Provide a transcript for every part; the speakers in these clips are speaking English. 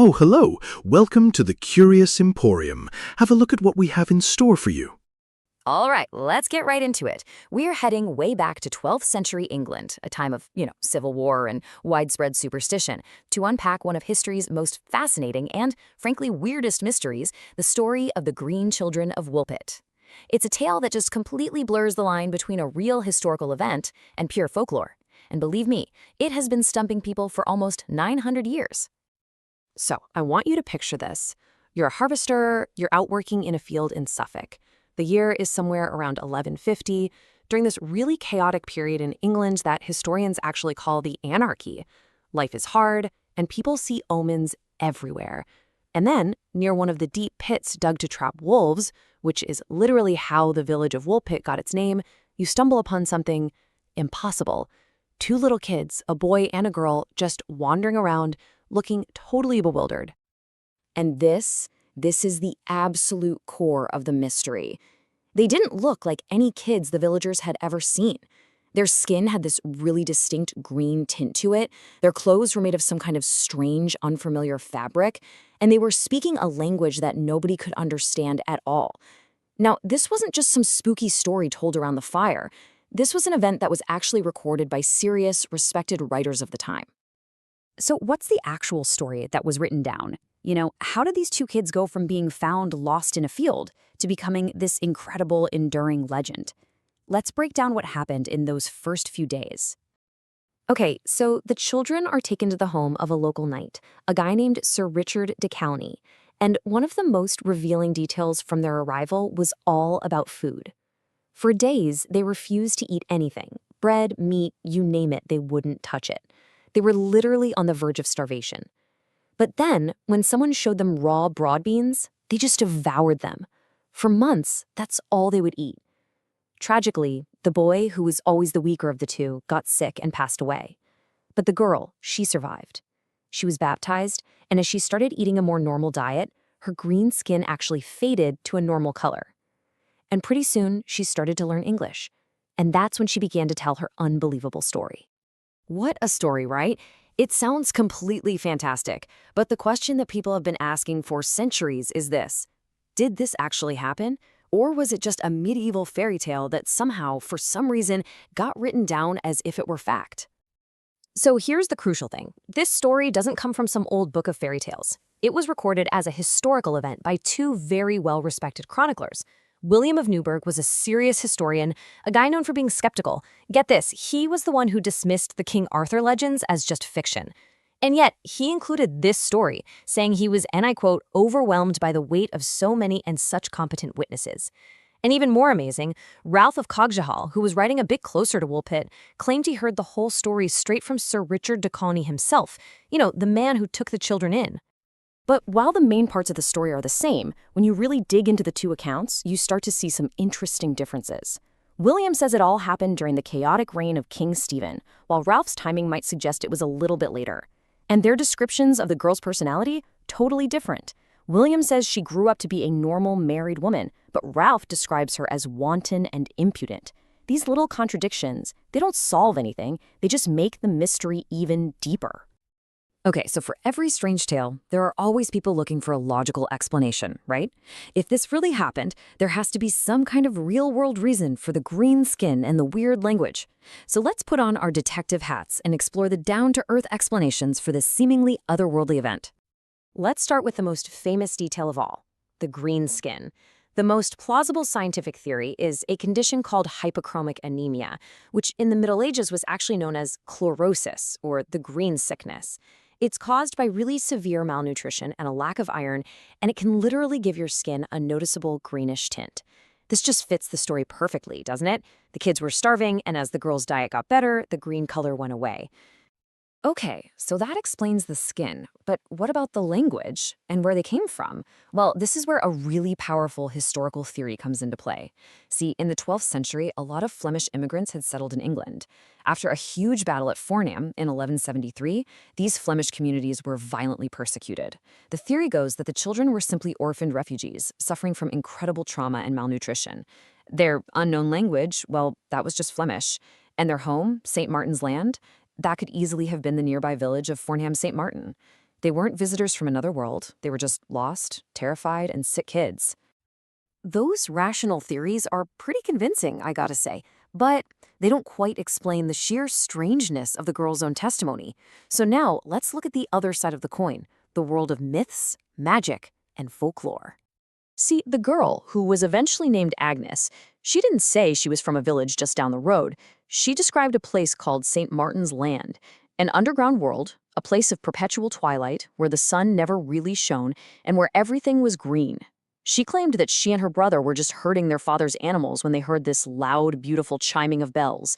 Oh, hello. Welcome to the Curious Emporium. Have a look at what we have in store for you. All right, let's get right into it. We're heading way back to 12th century England, a time of, civil war and widespread superstition, to unpack one of history's most fascinating and, frankly, weirdest mysteries, the story of the Green Children of Woolpit. It's a tale that just completely blurs the line between a real historical event and pure folklore. And believe me, it has been stumping people for almost 900 years. So, I want you to picture this. You're a harvester, you're out working in a field in Suffolk. The year is somewhere around 1150, during this really chaotic period in England that historians actually call the Anarchy. Life is hard, and people see omens everywhere. And then, near one of the deep pits dug to trap wolves, which is literally how the village of Woolpit got its name, you stumble upon something impossible. Two little kids, a boy and a girl, just wandering around, looking totally bewildered. And this is the absolute core of the mystery. They didn't look like any kids the villagers had ever seen. Their skin had this really distinct green tint to it, their clothes were made of some kind of strange, unfamiliar fabric, and they were speaking a language that nobody could understand at all. Now, this wasn't just some spooky story told around the fire. This was an event that was actually recorded by serious, respected writers of the time. So what's the actual story that was written down? How did these two kids go from being found lost in a field to becoming this incredible, enduring legend? Let's break down what happened in those first few days. Okay, so the children are taken to the home of a local knight, a guy named Sir Richard de Calne, and one of the most revealing details from their arrival was all about food. For days, they refused to eat anything. Bread, meat, you name it, they wouldn't touch it. They were literally on the verge of starvation. But then, when someone showed them raw broad beans, they just devoured them. For months, that's all they would eat. Tragically, the boy, who was always the weaker of the two, got sick and passed away. But the girl, she survived. She was baptized, and as she started eating a more normal diet, her green skin actually faded to a normal color. And pretty soon, she started to learn English. And that's when she began to tell her unbelievable story. What a story, right? It sounds completely fantastic, but the question that people have been asking for centuries is this: did this actually happen? Or was it just a medieval fairy tale that somehow, for some reason, got written down as if it were fact? So here's the crucial thing. This story doesn't come from some old book of fairy tales. It was recorded as a historical event by two very well-respected chroniclers. William of Newburgh was a serious historian, a guy known for being skeptical. Get this, he was the one who dismissed the King Arthur legends as just fiction. And yet, he included this story, saying he was, and I quote, overwhelmed by the weight of so many and such competent witnesses. And even more amazing, Ralph of Coggeshall, who was writing a bit closer to Woolpit, claimed he heard the whole story straight from Sir Richard de Calne himself, the man who took the children in. But while the main parts of the story are the same, when you really dig into the two accounts, you start to see some interesting differences. William says it all happened during the chaotic reign of King Stephen, while Ralph's timing might suggest it was a little bit later. And their descriptions of the girl's personality, totally different. William says she grew up to be a normal married woman, but Ralph describes her as wanton and impudent. These little contradictions, they don't solve anything, they just make the mystery even deeper. Okay, so for every strange tale, there are always people looking for a logical explanation, right? If this really happened, there has to be some kind of real-world reason for the green skin and the weird language. So let's put on our detective hats and explore the down-to-earth explanations for this seemingly otherworldly event. Let's start with the most famous detail of all, the green skin. The most plausible scientific theory is a condition called hypochromic anemia, which in the Middle Ages was actually known as chlorosis, or the green sickness. It's caused by really severe malnutrition and a lack of iron, and it can literally give your skin a noticeable greenish tint. This just fits the story perfectly, doesn't it? The kids were starving, and as the girl's diet got better, the green color went away. Okay, so that explains the skin, but what about the language and where they came from? Well, this is where a really powerful historical theory comes into play. See, in the 12th century, a lot of Flemish immigrants had settled in England. After a huge battle at Fornham in 1173, these Flemish communities were violently persecuted. The theory goes that the children were simply orphaned refugees, suffering from incredible trauma and malnutrition. Their unknown language, well, that was just Flemish. And their home, St. Martin's Land, that could easily have been the nearby village of Fornham St. Martin. They weren't visitors from another world. They were just lost, terrified, and sick kids. Those rational theories are pretty convincing, I gotta say, but they don't quite explain the sheer strangeness of the girl's own testimony. So now let's look at the other side of the coin, the world of myths, magic, and folklore. See, the girl, who was eventually named Agnes, she didn't say she was from a village just down the road. She described a place called St. Martin's Land, an underground world, a place of perpetual twilight where the sun never really shone and where everything was green. She claimed that she and her brother were just herding their father's animals when they heard this loud, beautiful chiming of bells.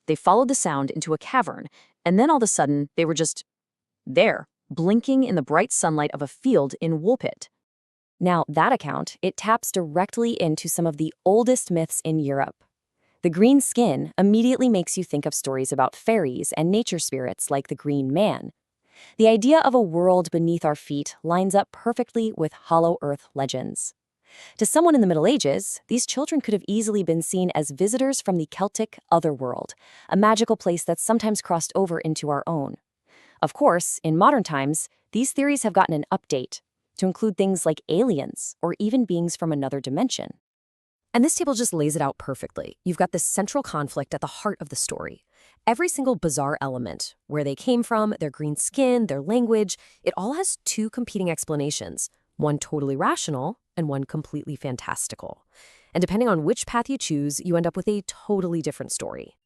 They followed the sound into a cavern, and then all of a sudden, they were just there, blinking in the bright sunlight of a field in Woolpit. Now, that account, it taps directly into some of the oldest myths in Europe. The green skin immediately makes you think of stories about fairies and nature spirits like the Green Man. The idea of a world beneath our feet lines up perfectly with Hollow Earth legends. To someone in the Middle Ages, these children could have easily been seen as visitors from the Celtic otherworld, a magical place that's sometimes crossed over into our own. Of course, in modern times, these theories have gotten an update to include things like aliens or even beings from another dimension. And this table just lays it out perfectly. You've got this central conflict at the heart of the story. Every single bizarre element, where they came from, their green skin, their language, it all has two competing explanations, one totally rational and one completely fantastical. And depending on which path you choose, you end up with a totally different story.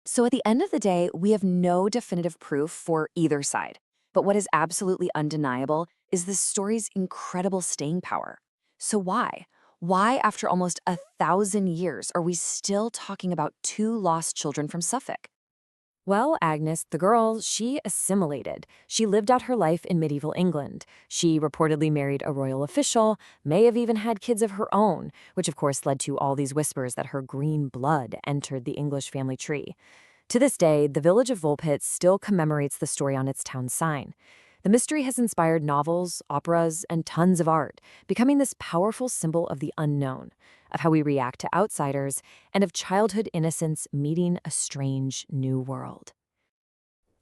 So at the end of the day, we have no definitive proof for either side. But what is absolutely undeniable is this story's incredible staying power. So why? Why, after almost 1,000 years, are we still talking about two lost children from Suffolk? Well, Agnes, the girl, she assimilated. She lived out her life in medieval England. She reportedly married a royal official, may have even had kids of her own, which of course led to all these whispers that her green blood entered the English family tree. To this day, the village of Woolpit still commemorates the story on its town sign. The mystery has inspired novels, operas, and tons of art, becoming this powerful symbol of the unknown, of how we react to outsiders, and of childhood innocence meeting a strange new world.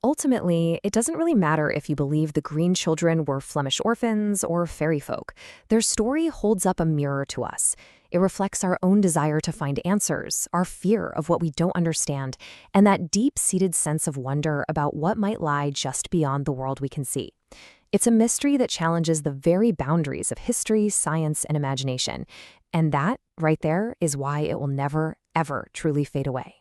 Ultimately, it doesn't really matter if you believe the green children were Flemish orphans or fairy folk. Their story holds up a mirror to us. It reflects our own desire to find answers, our fear of what we don't understand, and that deep-seated sense of wonder about what might lie just beyond the world we can see. It's a mystery that challenges the very boundaries of history, science, and imagination. And that, right there, is why it will never, ever truly fade away.